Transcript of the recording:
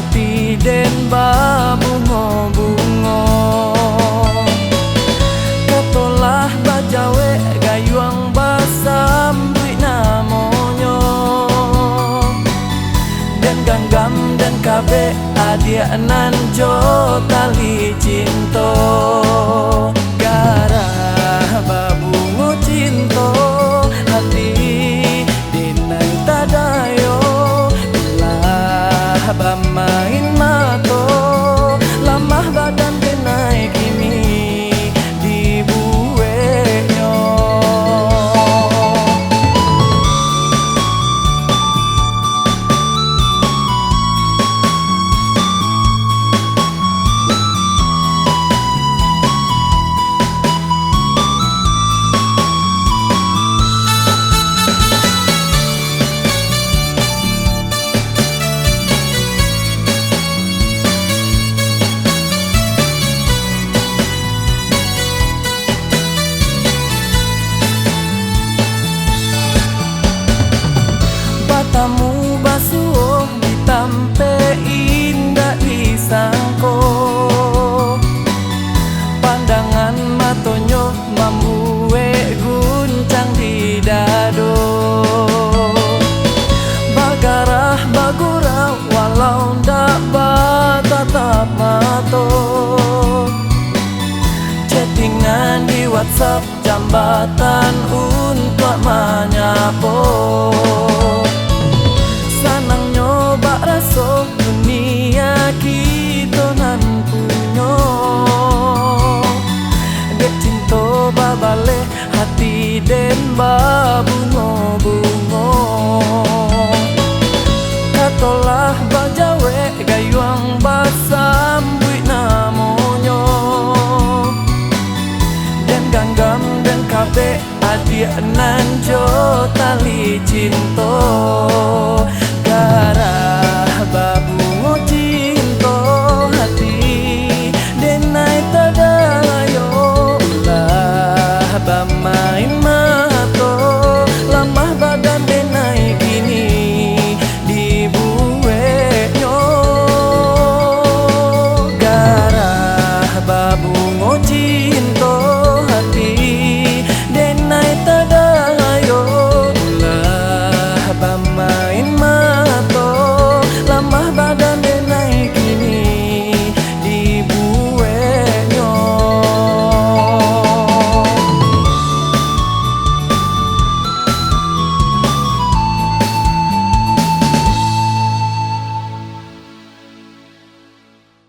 hati den babungo-bungo. Katolah bajawe gayuang basambui namonyo, dan ganggam dan kabe adia nanjo tali cinto. Gara babungo cinto hati dinai tadayo, belah bamain mato lamah badan denai kimi dibuenyo. Tamu basuh ditampe indah disangko, pandangan matonyo mambuwe guncang di dado. Bagarah bagurau walau ndak batatap mato, chattingan di WhatsApp jambatan untuk menyapo. Sanang nyoba raso dunia kita nan punyo, dek cinto babale hati den babungo-bungo. Katolah bajawe gayuang basambui namonyo, dan ganggam dan kabe adia nanjo tali cinto.